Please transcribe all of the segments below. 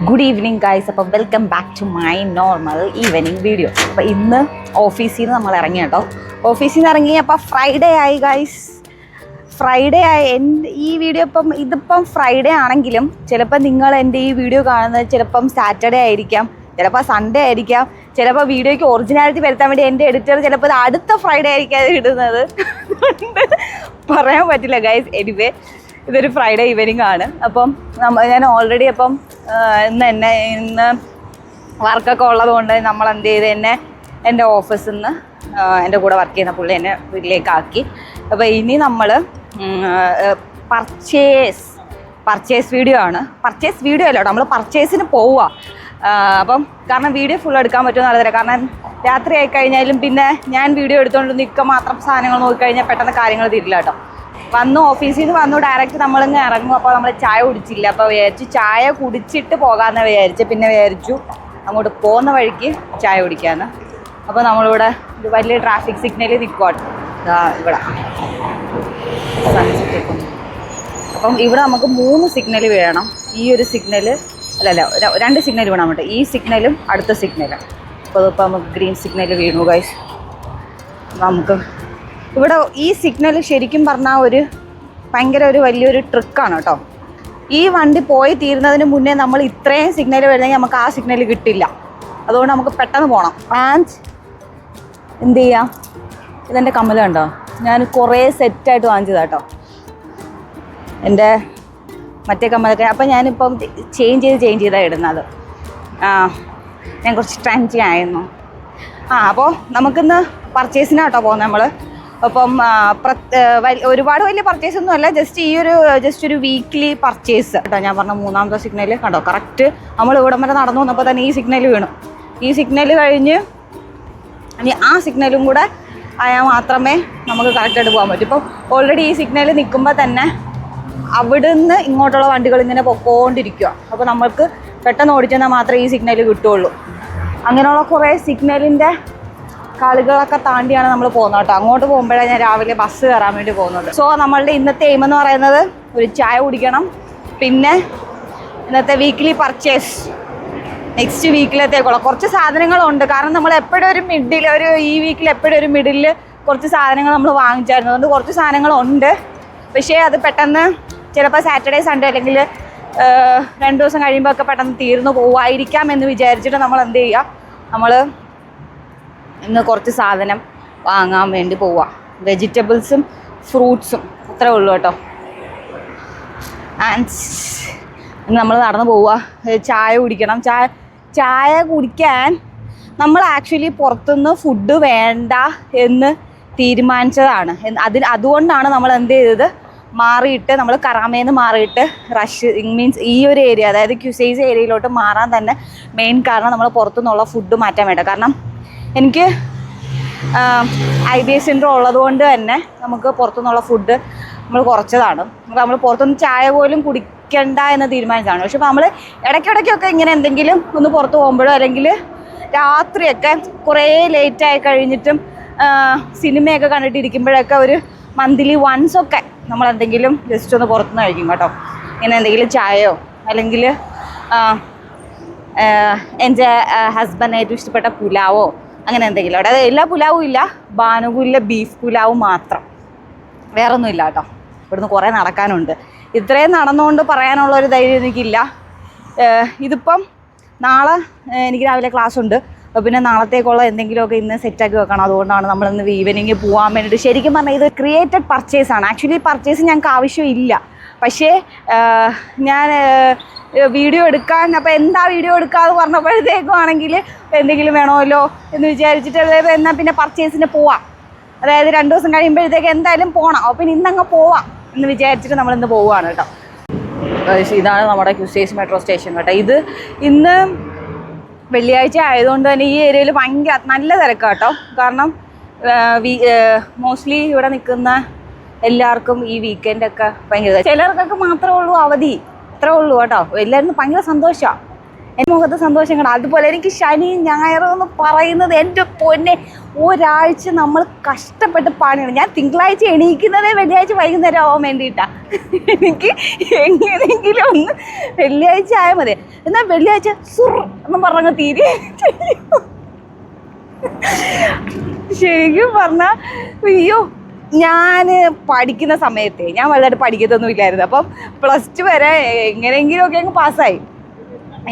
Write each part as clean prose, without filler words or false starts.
Good evening guys. അപ്പം welcome back to my normal evening video. അപ്പോൾ ഇന്ന് ഓഫീസിൽ നിന്ന് നമ്മൾ ഇറങ്ങി കേട്ടോ. ഓഫീസിൽ നിന്ന് ഇറങ്ങി അപ്പോൾ ഫ്രൈഡേ ആയി ഗൈസ്. ഫ്രൈഡേ ആയി. ഈ വീഡിയോ ഇതിപ്പം ഫ്രൈഡേ ആണെങ്കിലും ചിലപ്പോൾ നിങ്ങൾ എൻ്റെ ഈ വീഡിയോ കാണുന്നത് ചിലപ്പം സാറ്റർഡേ ആയിരിക്കാം, ചിലപ്പോൾ സൺഡേ ആയിരിക്കാം, ചിലപ്പോൾ വീഡിയോയ്ക്ക് ഒറിജിനാലിറ്റി വരുത്താൻ വേണ്ടി എൻ്റെ എഡിറ്റർ ചിലപ്പോൾ ഇത് അടുത്ത ഫ്രൈഡേ ആയിരിക്കും ഇടുന്നത്. പറയാൻ പറ്റില്ല ഗൈസ്. എനിവേ ഇതൊരു ഫ്രൈഡേ ഈവനിങ് ആണ്. അപ്പം ഞാൻ ഓൾറെഡി അപ്പം ഇന്ന് വർക്കൊക്കെ ഉള്ളത് കൊണ്ട് നമ്മൾ എന്ത് ചെയ്ത് എൻ്റെ ഓഫീസിൽ നിന്ന് എൻ്റെ കൂടെ വർക്ക് ചെയ്യുന്ന പുള്ളി എന്നെ വീട്ടിലേക്കാക്കി. അപ്പോൾ ഇനി നമ്മൾ പർച്ചേസ് വീഡിയോ ആണ്. പർച്ചേസ് വീഡിയോ അല്ല കേട്ടോ, നമ്മൾ പർച്ചേസിന് പോവുക. അപ്പം കാരണം വീഡിയോ ഫുൾ എടുക്കാൻ പറ്റുമെന്ന് അറിയില്ല. കാരണം രാത്രി ആയിക്കഴിഞ്ഞാലും പിന്നെ ഞാൻ വീഡിയോ എടുത്തുകൊണ്ട് നിൽക്കുക മാത്രം സാധനങ്ങൾ നോക്കിക്കഴിഞ്ഞാൽ പെട്ടെന്ന് കാര്യങ്ങൾ തീരില്ല കേട്ടോ. ഓഫീസിൽ നിന്ന് വന്നു ഡയറക്റ്റ് നമ്മളിങ്ങ് ഇറങ്ങും. അപ്പോൾ നമ്മൾ ചായ കുടിച്ചില്ല. അപ്പോൾ വിചാരിച്ചു ചായ കുടിച്ചിട്ട് പോകാമെന്ന് വിചാരിച്ചു. പിന്നെ വിചാരിച്ചു അങ്ങോട്ട് പോകുന്ന വഴിക്ക് ചായ കുടിക്കാമെന്ന്. അപ്പോൾ നമ്മളിവിടെ ഒരു വലിയ ട്രാഫിക് സിഗ്നലിൽ നിൽക്കുവാണ്. ഇവിടെ സൺസെറ്റ്. അപ്പം ഇവിടെ നമുക്ക് 3 സിഗ്നൽ വേണം. ഈ ഒരു സിഗ്നൽ അല്ലല്ല 2 സിഗ്നൽ വേണം അങ്ങോട്ട്. ഈ സിഗ്നലും അടുത്ത സിഗ്നലും. അപ്പോൾ അതിപ്പോൾ നമുക്ക് ഗ്രീൻ സിഗ്നൽ വീണു ഗൈസ്. നമുക്ക് ഇവിടെ ഈ സിഗ്നൽ ശരിക്കും പറഞ്ഞാൽ ഭയങ്കര വലിയൊരു ട്രിക്കാണ് കേട്ടോ. ഈ വണ്ടി പോയി തീരുന്നതിന് മുന്നേ നമ്മൾ ഇത്രയും സിഗ്നൽ വരുന്നെങ്കിൽ നമുക്ക് ആ സിഗ്നൽ കിട്ടില്ല. അതുകൊണ്ട് നമുക്ക് പെട്ടെന്ന് പോകണം. ആൻഡ് എന്ത് ചെയ്യാം, ഇതെൻ്റെ കമ്മൽ കണ്ടോ, ഞാൻ കുറേ സെറ്റായിട്ട് വാങ്ങിച്ചതാണ് കേട്ടോ എൻ്റെ മറ്റേ കമ്മലൊക്കെ. അപ്പം ഞാനിപ്പം ചേഞ്ച് ചെയ്താണ് ഇടുന്നത്. ഞാൻ കുറച്ച് ട്രെൻഡി ആയിരുന്നു. അപ്പോൾ നമുക്കിന്ന് പർച്ചേസിനാട്ടോ പോകുന്നത് നമ്മൾ. അപ്പം ഒരുപാട് വലിയ പർച്ചേസ് ഒന്നും അല്ല, ജസ്റ്റ് ഒരു വീക്ക്ലി പർച്ചേസ് കേട്ടോ. ഞാൻ പറഞ്ഞ 3ാമത്തെ സിഗ്നൽ കണ്ടോ, കറക്റ്റ് നമ്മൾ ഇവിടം വരെ നടന്നു വന്നപ്പോൾ തന്നെ ഈ സിഗ്നൽ വീണു. ഈ സിഗ്നൽ കഴിഞ്ഞ് ഇനി ആ സിഗ്നലും കൂടെ ആയാൽ മാത്രമേ നമുക്ക് കറക്റ്റായിട്ട് പോകാൻ പറ്റൂ. ഇപ്പം ഓൾറെഡി ഈ സിഗ്നൽ നിൽക്കുമ്പോൾ തന്നെ അവിടുന്ന് ഇങ്ങോട്ടുള്ള വണ്ടികൾ ഇങ്ങനെ പൊക്കോണ്ടിരിക്കുക. അപ്പോൾ നമ്മൾക്ക് പെട്ടെന്ന് ഓടിച്ചെന്നാൽ മാത്രമേ ഈ സിഗ്നൽ കിട്ടുള്ളൂ. അങ്ങനെയുള്ള കുറേ സിഗ്നലിൻ്റെ കളികളൊക്കെ താണ്ടിയാണ് നമ്മൾ പോകുന്നത് കേട്ടോ. അങ്ങോട്ട് പോകുമ്പോഴാണ് ഞാൻ രാവിലെ ബസ് കയറാൻ വേണ്ടി പോകുന്നത്. സോ നമ്മളുടെ ഇന്നത്തെ എയിം എന്ന് പറയുന്നത് ഒരു ചായ കുടിക്കണം, പിന്നെ ഇന്നത്തെ വീക്ക്ലി പർച്ചേസ് നെക്സ്റ്റ് വീക്കിലത്തേക്കുള്ള കുറച്ച് സാധനങ്ങളുണ്ട്. കാരണം നമ്മൾ എപ്പോഴും ഈ വീക്കിൽ എപ്പോഴും ഒരു മിഡിൽ കുറച്ച് സാധനങ്ങൾ നമ്മൾ വാങ്ങിച്ചായിരുന്നു. അതുകൊണ്ട് കുറച്ച് സാധനങ്ങളുണ്ട്. പക്ഷേ അത് പെട്ടെന്ന് ചിലപ്പോൾ സാറ്റർഡേ സൺഡേ അല്ലെങ്കിൽ 2 ദിവസം കഴിയുമ്പോൾ ഒക്കെ പെട്ടെന്ന് തീർന്നു പോവായിരിക്കാം എന്ന് വിചാരിച്ചിട്ട് നമ്മൾ എന്ത് ചെയ്യുക, നമ്മൾ ഇന്ന് കുറച്ച് സാധനം വാങ്ങാൻ വേണ്ടി പോവുക. വെജിറ്റബിൾസും ഫ്രൂട്ട്സും അത്രേ ഉള്ളൂ കേട്ടോ. ആൻഡ് നമ്മൾ നടന്നു പോവുക. ചായ കുടിക്കണം. ചായ കുടിക്കാൻ നമ്മൾ ആക്ച്വലി പുറത്തുനിന്ന് ഫുഡ് വേണ്ട എന്ന് തീരുമാനിച്ചതാണ്. അതുകൊണ്ടാണ് നമ്മൾ എന്ത് ചെയ്തത്, മാറിയിട്ട് നമ്മൾ കറാമേന്ന് മാറിയിട്ട് മീൻസ് ഈ ഒരു ഏരിയ, അതായത് ക്യുസൈസ് ഏരിയയിലോട്ട് മാറാൻ തന്നെ മെയിൻ കാരണം നമ്മൾ പുറത്തുനിന്നുള്ള ഫുഡ് മാറ്റാൻ വേണ്ട. കാരണം എനിക്ക് IBS സിൻഡ്രോം ഉള്ളതുകൊണ്ട് തന്നെ നമുക്ക് പുറത്തുനിന്നുള്ള ഫുഡ് നമ്മൾ കുറച്ചതാണ്. നമ്മൾ പുറത്തുനിന്ന് ചായ പോലും കുടിക്കണ്ട എന്ന് തീരുമാനിച്ചതാണ്. പക്ഷെ നമ്മൾ ഇടയ്ക്കിടയ്ക്കൊക്കെ ഇങ്ങനെ എന്തെങ്കിലും ഒന്ന് പുറത്ത് പോകുമ്പോഴോ അല്ലെങ്കിൽ രാത്രിയൊക്കെ കുറേ ലേറ്റായി കഴിഞ്ഞിട്ടും സിനിമയൊക്കെ കണ്ടിട്ടിരിക്കുമ്പോഴൊക്കെ ഒരു മന്ത്ലി വൺസ് ഒക്കെ നമ്മൾ എന്തെങ്കിലും ജസ്റ്റ് ഒന്ന് പുറത്തുനിന്ന് കഴിക്കും കേട്ടോ. ഇങ്ങനെ എന്തെങ്കിലും ചായയോ അല്ലെങ്കിൽ എൻ്റെ ഹസ്ബൻഡ് ഏറ്റവും ഇഷ്ടപ്പെട്ട പുലാവോ അങ്ങനെ എന്തെങ്കിലും. അതായത് എല്ലാ പുലാവും ഇല്ല, ബാനുകുല്ല ബീഫ് പുലാവും മാത്രം, വേറൊന്നുമില്ല കേട്ടോ. ഇവിടുന്ന് കുറേ നടക്കാനുണ്ട്. ഇത്രയും നടന്നുകൊണ്ട് പറയാനുള്ളൊരു ധൈര്യം എനിക്കില്ല. ഇതിപ്പം നാളെ എനിക്ക് രാവിലെ ക്ലാസ് ഉണ്ട്. അപ്പോൾ പിന്നെ നാളത്തേക്കുള്ള എന്തെങ്കിലുമൊക്കെ ഇന്ന് സെറ്റാക്കി വെക്കണം. അതുകൊണ്ടാണ് നമ്മളിന്ന് ഈവനിങ് പോകാൻ വേണ്ടിയിട്ട്. ശരിക്കും പറഞ്ഞാൽ ഇത് ക്രിയേറ്റഡ് പർച്ചേസാണ്. ആക്ച്വലി പർച്ചേസ് ഞങ്ങൾക്ക് ആവശ്യമില്ല. പക്ഷേ ഞാൻ വീഡിയോ എടുക്കാൻ, അപ്പോൾ എന്താ വീഡിയോ എടുക്കാമെന്ന് പറഞ്ഞപ്പോഴത്തേക്കും ആണെങ്കിൽ എന്തെങ്കിലും വേണമല്ലോ എന്ന് വിചാരിച്ചിട്ട് എന്നാൽ പിന്നെ പർച്ചേസിന് പോവാം. അതായത് 2 ദിവസം കഴിയുമ്പോഴത്തേക്ക് എന്തായാലും പോകണം. അപ്പോൾ പിന്നെ ഇന്നങ്ങ് പോവാം എന്ന് വിചാരിച്ചിട്ട് നമ്മളിന്ന് പോവുകയാണ് കേട്ടോ. ഇതാണ് നമ്മുടെ ക്യുസൈസ് മെട്രോ സ്റ്റേഷൻ കേട്ടോ. ഇത് ഇന്ന് വെള്ളിയാഴ്ച ആയതുകൊണ്ട് തന്നെ ഈ ഏരിയയിൽ ഭയങ്കര നല്ല തിരക്കാണ് കേട്ടോ. കാരണം മോസ്റ്റ്ലി ഇവിടെ നിൽക്കുന്ന എല്ലാവർക്കും ഈ വീക്കെൻഡൊക്കെ ഭയങ്കര, ചിലർക്കൊക്കെ മാത്രമേ ഉള്ളൂ അവധി, അത്രേ ഉള്ളൂ കേട്ടോ. എല്ലാവരും ഭയങ്കര സന്തോഷമാണ്. എൻ്റെ മുഖത്ത് സന്തോഷം കാണാം. അതുപോലെ എനിക്ക് ശനി ഞായറും എന്ന് പറയുന്നത് എൻ്റെ പൊന്നെ ഒരാഴ്ച നമ്മൾ കഷ്ടപ്പെട്ട് പണിയാണ്. ഞാൻ തിങ്കളാഴ്ച എണീക്കുന്നതേ വെള്ളിയാഴ്ച വൈകുന്നേരം ആവാൻ വേണ്ടിയിട്ടാണ്. എനിക്ക് എങ്ങനെയെങ്കിലും ഒന്ന് വെള്ളിയാഴ്ച ആയാൽ മതി. എന്നാൽ വെള്ളിയാഴ്ച സുർ എന്ന് പറഞ്ഞ തീരെ ശരിക്കും പറഞ്ഞാൽ അയ്യോ. ഞാൻ പഠിക്കുന്ന സമയത്തെ ഞാൻ വലുതായിട്ട് പഠിക്കത്തൊന്നും ഇല്ലായിരുന്നു. അപ്പം +2 വരെ എങ്ങനെയെങ്കിലുമൊക്കെ അങ്ങ് പാസ്സായി.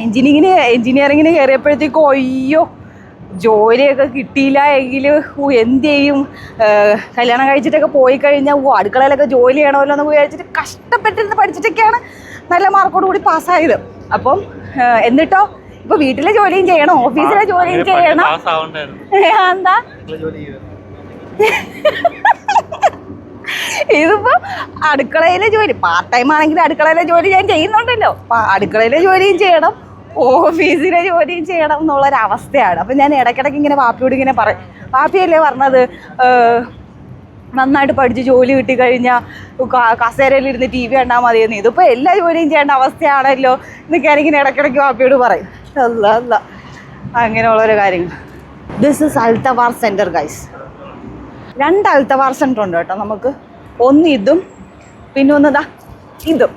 എൻജിനീയറിങ്ങിന് കയറിയപ്പോഴത്തേക്കും അയ്യോ ജോലിയൊക്കെ കിട്ടിയില്ല എങ്കിൽ എന്ത് ചെയ്യും, കല്യാണം കഴിച്ചിട്ടൊക്കെ പോയി കഴിഞ്ഞാൽ അടുക്കളയിലൊക്കെ ജോലി ചെയ്യണമല്ലോ എന്ന് വിചാരിച്ചിട്ട് കഷ്ടപ്പെട്ടിരുന്ന് പഠിച്ചിട്ടൊക്കെയാണ് നല്ല മാർക്കോട് കൂടി പാസ്സായത്. അപ്പം എന്നിട്ടോ ഇപ്പോൾ വീട്ടിലെ ജോലിയും ചെയ്യണം, ഓഫീസിലെ ജോലിയും ചെയ്യണം. എന്താ ഇതിപ്പോ അടുക്കളയിലെ ജോലി പാർട്ട് ടൈം ആണെങ്കിൽ അടുക്കളയിലെ ജോലി ഞാൻ ചെയ്യുന്നുണ്ടല്ലോ. അടുക്കളയിലെ ജോലിയും ചെയ്യണം, ഓഫീസിലെ ജോലിയും ചെയ്യണം എന്നുള്ളൊരവസ്ഥയാണ്. അപ്പം ഞാൻ ഇടയ്ക്കിടയ്ക്ക് ഇങ്ങനെ വാപ്പിയോട് ഇങ്ങനെ പറയും, വാപ്പിയല്ലേ പറഞ്ഞത് നന്നായിട്ട് പഠിച്ച് ജോലി കിട്ടിക്കഴിഞ്ഞാൽ കസേരയിലിരുന്ന് TV കണ്ടാൽ മതിയെന്ന്. ഇതിപ്പോൾ എല്ലാ ജോലിയും ചെയ്യേണ്ട അവസ്ഥയാണല്ലോ എന്നൊക്കെ ഞാനിങ്ങനെ ഇടയ്ക്കിടയ്ക്ക് വാപ്പിയോട് പറയും. അല്ല അങ്ങനെയുള്ളൊരു കാര്യങ്ങൾ. This is Al Tawar centre guys. 2 Al Tawar centre ഉണ്ട് കേട്ടോ നമുക്ക്. ഒന്ന് ഇതും പിന്നെ ഒന്നതാ ഇതും.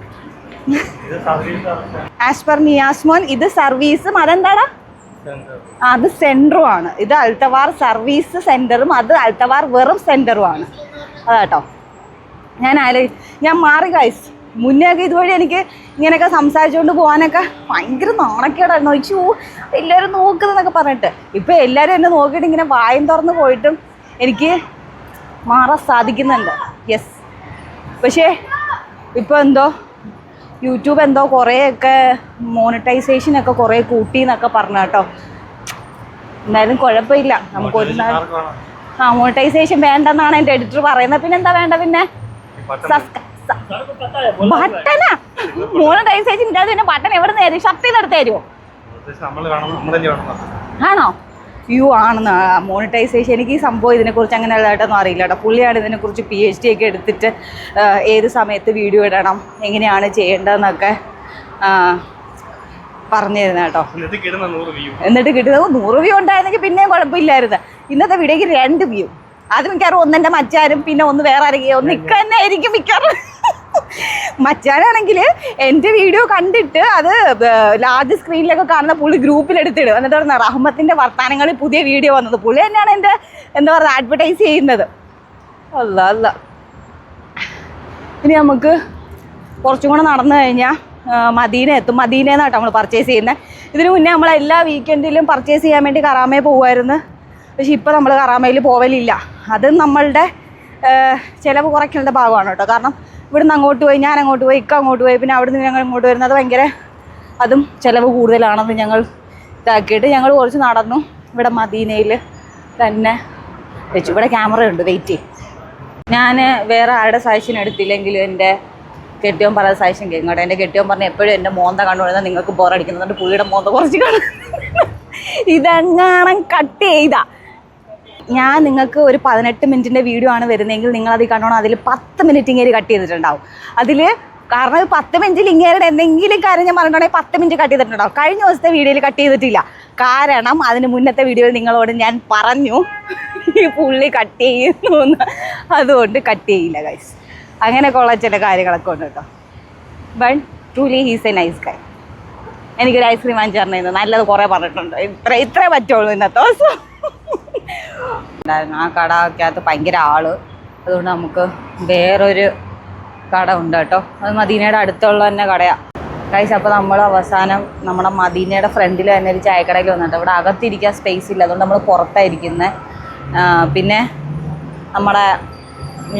ആസ് പെർ നിയാസ്മോൻ ഇത് സർവീസും അതെന്താടാ അത് സെൻറ്ററും ആണ്. ഇത് അൽത്തവാർ സർവീസ് സെൻറ്ററും അത് അൽത്തവാർ വെറും സെൻറ്ററും ആണ്. അതാട്ടോ ഞാൻ മാറി ഗൈസ്. മുന്നേയൊക്കെ ഇതുവഴി എനിക്ക് ഇങ്ങനെയൊക്കെ സംസാരിച്ചുകൊണ്ട് പോകാനൊക്കെ ഭയങ്കര നാണക്കേടായിരുന്നു. ചോദിച്ചു എല്ലാവരും നോക്കുന്നതെന്നൊക്കെ പറഞ്ഞിട്ട്. ഇപ്പം എല്ലാവരും എന്നെ നോക്കിയിട്ട് ഇങ്ങനെ വായും തുറന്ന് പോയിട്ടും എനിക്ക് മാറാൻ സാധിക്കുന്നുണ്ട്. യെസ്. പക്ഷേ ഇപ്പോൾ എന്തോ യൂട്യൂബ് എന്തോ കുറേയൊക്കെ മോണിറ്റൈസേഷനൊക്കെ കുറേ കൂട്ടി എന്നൊക്കെ പറഞ്ഞു കേട്ടോ. എന്തായാലും കുഴപ്പമില്ല, നമുക്കൊരു മോണിറ്റൈസേഷൻ വേണ്ടെന്നാണ് എൻ്റെ എഡിറ്റർ പറയുന്നത്. പിന്നെ എന്താ വേണ്ട, പിന്നെ ബട്ടനാ മോണിറ്റൈസേഷൻ ഇല്ലാതെ പിന്നെ ബട്ടൺ എവിടെ നിന്ന് തരും? ഷർട്ട് ചെയ്തെടുത്ത് തരുമോ? ആണോ? ആണെന്ന് മോണിറ്റൈസേഷൻ. എനിക്ക് ഈ സംഭവം ഇതിനെക്കുറിച്ച് അങ്ങനെ ഉള്ളതായിട്ടൊന്നും അറിയില്ല കേട്ടോ. പുള്ളിയാണ് ഇതിനെക്കുറിച്ച് PhD ഒക്കെ എടുത്തിട്ട് ഏത് സമയത്ത് വീഡിയോ ഇടണം, എങ്ങനെയാണ് ചെയ്യേണ്ടതെന്നൊക്കെ പറഞ്ഞു തരുന്നത് കേട്ടോ. എന്നിട്ട് കിട്ടുന്നത് 100 വ്യൂ ഉണ്ടായിരുന്നെങ്കിൽ പിന്നെയും കുഴപ്പമില്ലായിരുന്നു. ഇന്നത്തെ വീഡിയോക്ക് 2 വ്യൂ. അത് മിക്കവാറും ഒന്നെൻ്റെ മച്ചാരും പിന്നെ ഒന്ന് വേറെ ആരെങ്കിലും ഒന്ന് ഇക്ക തന്നെ ആയിരിക്കും മിക്കവാറും. മച്ചാനാണെങ്കിൽ എൻ്റെ വീഡിയോ കണ്ടിട്ട് അത് ലാർജ് സ്ക്രീനിലൊക്കെ കാണുന്ന പുള്ളി ഗ്രൂപ്പിലെടുത്തിടും. എന്നിട്ട് പറഞ്ഞ റഹ്മത്തിൻ്റെ വർത്താനങ്ങളിൽ പുതിയ വീഡിയോ വന്നത്. പുള്ളി തന്നെയാണ് എൻ്റെ എന്താ പറയുക അഡ്വർടൈസ് ചെയ്യുന്നത്. അല്ല ഇനി നമുക്ക് കുറച്ചും കൂടെ നടന്നു കഴിഞ്ഞാൽ മദീന എത്തും. മദീനയെന്നാട്ടോ നമ്മൾ പർച്ചേസ് ചെയ്യുന്നത്. ഇതിനു മുന്നേ നമ്മൾ എല്ലാ വീക്കെൻഡിലും പർച്ചേസ് ചെയ്യാൻ വേണ്ടി കറാമയിൽ പോകുമായിരുന്നു. പക്ഷെ ഇപ്പോൾ നമ്മൾ കറാമയിൽ പോവലില്ല. അത് നമ്മളുടെ ചിലവ് കുറയ്ക്കേണ്ട ഭാഗമാണ് കേട്ടോ. കാരണം ഇവിടുന്ന് അങ്ങോട്ട് പോയി, ഞാൻ അങ്ങോട്ട് പോയി, ഇക്ക അങ്ങോട്ട് പോയി, പിന്നെ അവിടെ നിന്ന് ഞങ്ങൾ ഇങ്ങോട്ട് വരുന്നത് ഭയങ്കര അതും ചിലവ് കൂടുതലാണെന്ന് ഞങ്ങൾ ഇതാക്കിയിട്ട് ഞങ്ങൾ കുറച്ച് നടന്നു. ഇവിടെ മദീനയിൽ തന്നെ വെച്ചു. ഇവിടെ ക്യാമറ ഉണ്ട്, വെയിറ്റ് ചെയ്യും. ഞാൻ വേറെ ആരുടെ സജഷൻ എടുത്തില്ലെങ്കിലും എൻ്റെ കെട്ടിയോൻ പറയുന്ന സജഷൻ കേൾക്കട്ടെ. എൻ്റെ കെട്ടിയോൻ പറഞ്ഞ എപ്പോഴും എൻ്റെ മോന്ത കണ്ടുകൊടുത്താൽ നിങ്ങൾക്ക് ബോറടിക്കുന്നുണ്ട്. പുള്ളിയുടെ മോന്ത കുറച്ച് കാണും. ഇതെങ്ങാനും കട്ട് ചെയ്താ ഞാൻ നിങ്ങൾക്ക് ഒരു 18 മിനിറ്റിൻ്റെ വീഡിയോ ആണ് വരുന്നതെങ്കിൽ നിങ്ങളത് കണ്ടോണം. അതിൽ 10 മിനിറ്റ് ഇങ്ങനെ കട്ട് ചെയ്തിട്ടുണ്ടാവും. അതിൽ കാരണം 10 മിനിറ്റിൽ ഇങ്ങേരുടെ എന്തെങ്കിലും കാര്യം ഞാൻ പറഞ്ഞിട്ടുണ്ടെങ്കിൽ 10 മിനിറ്റ് കട്ട് ചെയ്തിട്ടുണ്ടാവും. കഴിഞ്ഞ ദിവസത്തെ വീഡിയോയിൽ കട്ട് ചെയ്തിട്ടില്ല. കാരണം അതിന് മുന്നത്തെ വീഡിയോയിൽ നിങ്ങളോട് ഞാൻ പറഞ്ഞു ഈ പുള്ളി കട്ട് ചെയ്യുന്നു എന്ന്. അതുകൊണ്ട് കട്ട് ചെയ്യില്ല ഗൈസ്. അങ്ങനെയൊക്കെ ഉള്ള ചില കാര്യങ്ങളൊക്കെ ഉണ്ട് കേട്ടോ. But truly he's A nice ഗൈ. എനിക്കൊരു ഐസ്ക്രീം വാങ്ങിച്ചു തരണേന്ന് നല്ലത് കുറേ പറഞ്ഞിട്ടുണ്ട്. ഇത്രേ പറ്റുള്ളൂ ഇന്നത്തെ ദിവസം. ആ കടക്കകത്ത് ഭയങ്കര ആള്. അതുകൊണ്ട് നമുക്ക് വേറൊരു കട ഉണ്ട് കേട്ടോ. അത് മദീനയുടെ അടുത്തുള്ള തന്നെ കടയാണ് ഗൈസ്. അപ്പോൾ നമ്മൾ അവസാനം നമ്മുടെ മദീനയുടെ ഫ്രണ്ടിൽ തന്നെ ഒരു ചായക്കടയിൽ വന്നിട്ട് ഇവിടെ അകത്തിരിക്കാൻ സ്പേസ് ഇല്ല. അതുകൊണ്ട് നമ്മൾ പുറത്തായിരിക്കുന്നത്. പിന്നെ നമ്മുടെ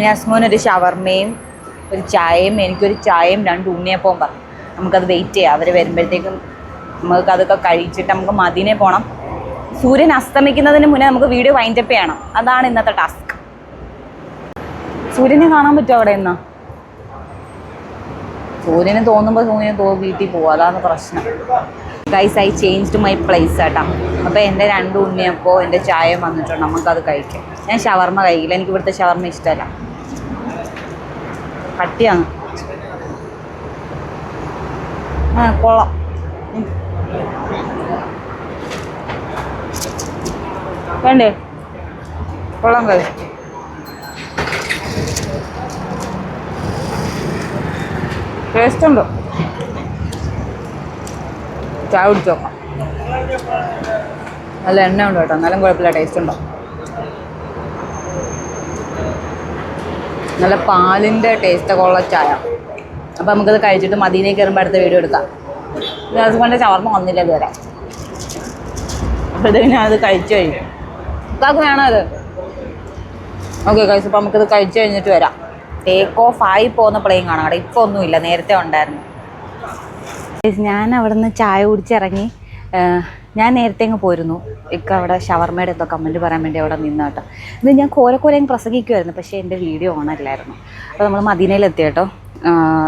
യസ്മോനൊരു ഷവർമയും ഒരു ചായയും എനിക്കൊരു ചായയും 2 ഉണ്ണിയപ്പവും പറഞ്ഞു. നമുക്കത് വെയിറ്റ് ചെയ്യാം. അവർ വരുമ്പോഴത്തേക്കും നമുക്കതൊക്കെ കഴിച്ചിട്ട് നമുക്ക് മദീനയിൽ പോകണം. സൂര്യൻ അസ്തമിക്കുന്നതിന് മുന്നേ നമുക്ക് വീഡിയോ വൈൻഡപ്പ് ചെയ്യണം. അതാണ് ഇന്നത്തെ ടാസ്ക്. സൂര്യനെ കാണാൻ പറ്റുമോ അവിടെ നിന്ന്? സൂര്യന് തോന്നുമ്പോൾ വീട്ടിൽ പോകും. അതാണ് പ്രശ്നം guys. I changed my place കേട്ടോ. അപ്പോൾ എൻ്റെ 2 ഉണ്ണിയപ്പോൾ എൻ്റെ ചായ വന്നിട്ടുണ്ട്. നമുക്കത് കഴിക്കാം. ഞാൻ ഷവർമ കഴിക്കില്ല. എനിക്ക് ഇവിടുത്തെ ഷവർമ ഇഷ്ടമല്ല. കട്ടിയാണ്. കൊള്ളാം. വേണ്ടേ? കൊള്ളാം കഴിച്ചു. ടേസ്റ്റ് ഉണ്ട്. ചായ കുടിച്ച് നോക്കാം. നല്ല എണ്ണ ഉണ്ട് കേട്ടോ, എന്നാലും കുഴപ്പമില്ല, ടേസ്റ്റ് ഉണ്ടോ. നല്ല പാലിൻ്റെ ടേസ്റ്റൊക്കെ ഉള്ള ചായ. അപ്പോൾ നമുക്കത് കഴിച്ചിട്ട് മദീനയിൽ കയറുമ്പോൾ അടുത്ത വീഡിയോ എടുക്കാം. ഹസ്ബൻഡ് ഷവർമ്മ വന്നില്ല ഇതുവരെ. അപ്പോഴത്തേക്ക് ഞാനത് കഴിച്ചു കഴിഞ്ഞു. ഇതാക്ക് വേണോ അത്? ഓക്കെ കഴിച്ചു. അപ്പോൾ നമുക്കത് കഴിച്ചു കഴിഞ്ഞിട്ട് വരാം. ടേക്ക് ഓഫ് ആയി പോകുന്ന പ്ലെയിൻ കാണാം. അവിടെ ഇപ്പോൾ ഒന്നുമില്ല, നേരത്തെ ഉണ്ടായിരുന്നു. ഞാൻ അവിടെ നിന്ന് ചായ കുടിച്ചിറങ്ങി. ഞാൻ നേരത്തെ അങ്ങ് പോയിരുന്നു. ഇപ്പം അവിടെ ഷവർമ്മയുടെ എന്തോ കമൻറ്റ് പറയാൻ വേണ്ടി അവിടെ നിന്ന് കേട്ടോ. ഇത് ഞാൻ കോരക്കോരയും പ്രസംഗിക്കുമായിരുന്നു, പക്ഷേ എൻ്റെ വീഡിയോ ഓണല്ലായിരുന്നു. അപ്പോൾ നമ്മൾ മദീനയിലെത്തി കേട്ടോ.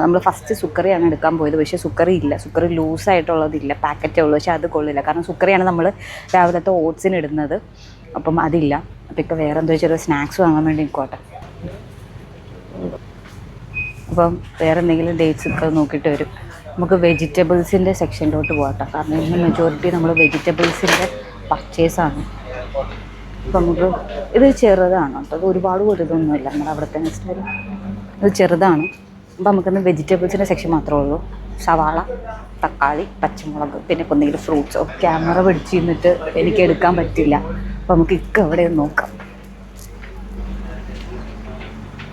നമ്മൾ ഫസ്റ്റ് സുക്കറിയാണ് എടുക്കാൻ പോയത്, പക്ഷേ സുക്കറി ഇല്ല. സുക്കറി ലൂസായിട്ടുള്ളതില്ല, പാക്കറ്റേ ഉള്ളൂ. പക്ഷേ അത് കൊള്ളില്ല, കാരണം സുക്കറിയാണ് നമ്മൾ രാവിലത്തെ ഓട്സിന് ഇടുന്നത്. അപ്പം അതില്ല. അപ്പോൾ ഇപ്പം വേറെ എന്തോ ചെറിയ സ്നാക്സ് വാങ്ങാൻ വേണ്ടി നിൽക്കോട്ടെ. അപ്പം വേറെ എന്തെങ്കിലും ഡേറ്റ്സ് ഒക്കെ നോക്കിയിട്ട് വരും. നമുക്ക് വെജിറ്റബിൾസിൻ്റെ സെക്ഷനിലോട്ട് പോകട്ടെ, കാരണം ഇന്ന് മെജോറിറ്റി നമ്മൾ വെജിറ്റബിൾസിൻ്റെ പർച്ചേസാണ്. അപ്പം നമുക്ക് ഇത് ചെറുതാണ് കേട്ടോ, അത് ഒരുപാട് വലുതൊന്നുമില്ല നമ്മുടെ അവിടുത്തെ നെക്സ്റ്റ്. ഇത് ചെറുതാണ്. അപ്പം നമുക്കിന്ന് വെജിറ്റബിൾസിൻ്റെ സെക്ഷൻ മാത്രമേ ഉള്ളൂ. സവാള, തക്കാളി, പച്ചമുളക്, പിന്നെ എന്തെങ്കിലും ഫ്രൂട്ട്സോ. ക്യാമറ പിടിച്ച് നിന്നിട്ട് എനിക്ക് എടുക്കാൻ പറ്റില്ല. അപ്പം നമുക്ക് എവിടെ നോക്കാം.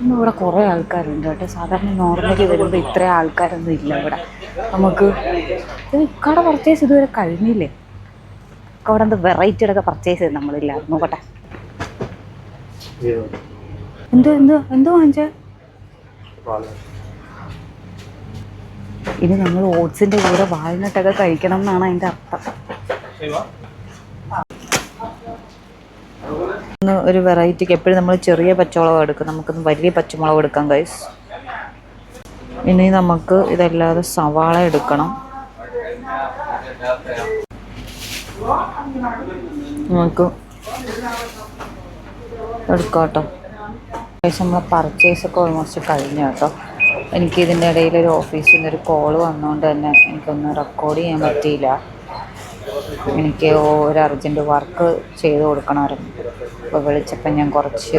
ഇന്ന് ഇവിടെ കുറേ ആൾക്കാരുണ്ട് കേട്ടോ. സാധാരണ നോർമലി വരുമ്പോൾ ഇത്രയും ആൾക്കാരൊന്നും ഇല്ല ഇവിടെ. നമുക്ക് കട പർച്ചേസ് ഇതുവരെ കഴിഞ്ഞില്ലേ? അവിടെ എന്താ വെറൈറ്റിയുടെയൊക്കെ പർച്ചേസ് ചെയ്ത് നമ്മളില്ല. നോക്കട്ടെ. എന്തോ വാങ്ങിച്ചേ? ഇനി നമ്മൾ ഓട്സിൻ്റെ കൂടെ വാൾനട്ടൊക്കെ കഴിക്കണം എന്നാണ് അതിൻ്റെ അർത്ഥം. ഒരു വെറൈറ്റിക്ക് എപ്പോഴും നമ്മൾ ചെറിയ പച്ചമുളക് എടുക്കും, നമുക്കൊന്ന് വലിയ പച്ചമുളക് എടുക്കാം ഗൈസ്. ഇനി നമുക്ക് ഇതല്ലാതെ സവാള എടുക്കണം. നമുക്ക് എടുക്കാം കേട്ടോ. ഗൈസ് നമ്മളെ പർച്ചേസൊക്കെ ഓൾമോസ്റ്റ് കഴിഞ്ഞു കേട്ടോ. എനിക്ക് ഇതിൻ്റെ ഇടയിൽ ഒരു ഓഫീസിൽ നിന്നൊരു കോള് വന്നുകൊണ്ട് തന്നെ എനിക്കൊന്ന് റെക്കോർഡ് ചെയ്യാൻ പറ്റിയില്ല. എനിക്ക് ഒരു അർജൻറ്റ് വർക്ക് ചെയ്ത് കൊടുക്കണമായിരുന്നു. അപ്പോൾ വിളിച്ചപ്പോൾ ഞാൻ കുറച്ച്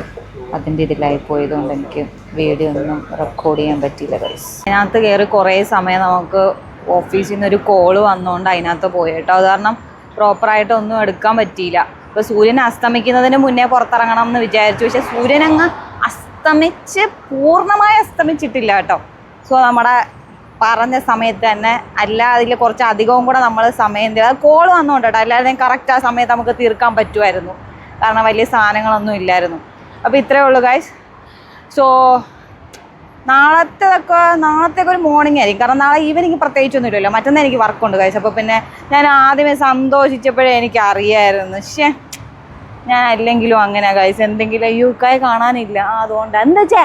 അതിൻ്റെ ഇതിലായി പോയതുകൊണ്ട് എനിക്ക് വീഡിയോ ഒന്നും റെക്കോർഡ് ചെയ്യാൻ പറ്റിയില്ല ഗൈസ്. അതിനകത്ത് കയറി കുറേ സമയം നമുക്ക് ഓഫീസിൽ നിന്നൊരു കോള് വന്നുകൊണ്ട് അതിനകത്ത് പോയി കേട്ടോ. അത് കാരണം പ്രോപ്പറായിട്ടൊന്നും എടുക്കാൻ പറ്റിയില്ല. ഇപ്പോൾ സൂര്യൻ അസ്തമിക്കുന്നതിന് മുന്നേ പുറത്തിറങ്ങണം എന്ന് വിചാരിച്ചു, പക്ഷേ സൂര്യൻ അങ്ങ് പൂർണ്ണമായി അസ്തമിച്ചിട്ടില്ല കേട്ടോ. സോ നമ്മുടെ പറഞ്ഞ സമയത്ത് തന്നെ അല്ല, അതിൽ കുറച്ച് അധികവും കൂടെ നമ്മൾ സമയം കോള് വന്നുകൊണ്ട് കേട്ടോ. അല്ലാതെ കറക്റ്റ് ആ സമയത്ത് നമുക്ക് തീർക്കാൻ പറ്റുമായിരുന്നു, കാരണം വലിയ സാധനങ്ങളൊന്നും ഇല്ലായിരുന്നു. അപ്പോൾ ഇത്രയേ ഉള്ളൂ ഗൈസ്. സോ നാളത്തേക്ക് ഒരു മോർണിംഗ് ആയിരിക്കും, കാരണം നാളെ ഈവനിങ് പ്രത്യേകിച്ചൊന്നും ഇല്ലല്ലോ. മറ്റന്നാൾ എനിക്ക് വർക്കുണ്ട് ഗൈസ്. അപ്പോൾ പിന്നെ ഞാൻ ആദ്യമേ സന്തോഷിച്ചപ്പോഴേ എനിക്ക് അറിയാമായിരുന്നു, പക്ഷേ ഞാൻ അല്ലെങ്കിലും അങ്ങനെ ഗൈസ് എന്തെങ്കിലും യുക്കായി കാണാനില്ല. അതുകൊണ്ട് എന്താ വെച്ചാ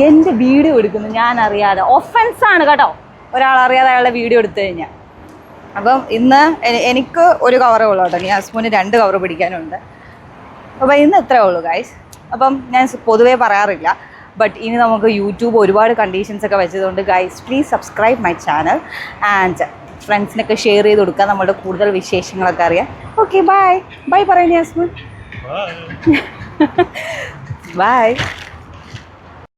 എൻ്റെ വീഡിയോ എടുക്കുന്നു ഞാൻ അറിയാതെ. ഒഫൻസാണ് കേട്ടോ ഒരാളറിയാതെ അയാളുടെ വീഡിയോ എടുത്തു കഴിഞ്ഞാൽ. അപ്പം ഇന്ന് എനിക്ക് ഒരു കവറേ ഉള്ളൂ കേട്ടോ. ഞാൻ ഹസ്ബൻഡിന് 2 കവർ പിടിക്കാനുണ്ട്. അപ്പോൾ ഇന്ന് ഇത്രേ ഉള്ളൂ ഗൈസ്. അപ്പം ഞാൻ പൊതുവേ പറയാറില്ല, ബട്ട് ഇനി നമുക്ക് യൂട്യൂബ് ഒരുപാട് കണ്ടീഷൻസൊക്കെ വെച്ചതുകൊണ്ട് guys please subscribe my channel and ഫ്രണ്ട്സിനൊക്കെ ഷെയർ ചെയ്ത് കൊടുക്കുക, നമ്മുടെ കൂടുതൽ വിശേഷങ്ങളൊക്കെ അറിയാം. ഓക്കെ ബൈ പറയുന്നേ ഹസ്ബൻഡ്. ബൈ.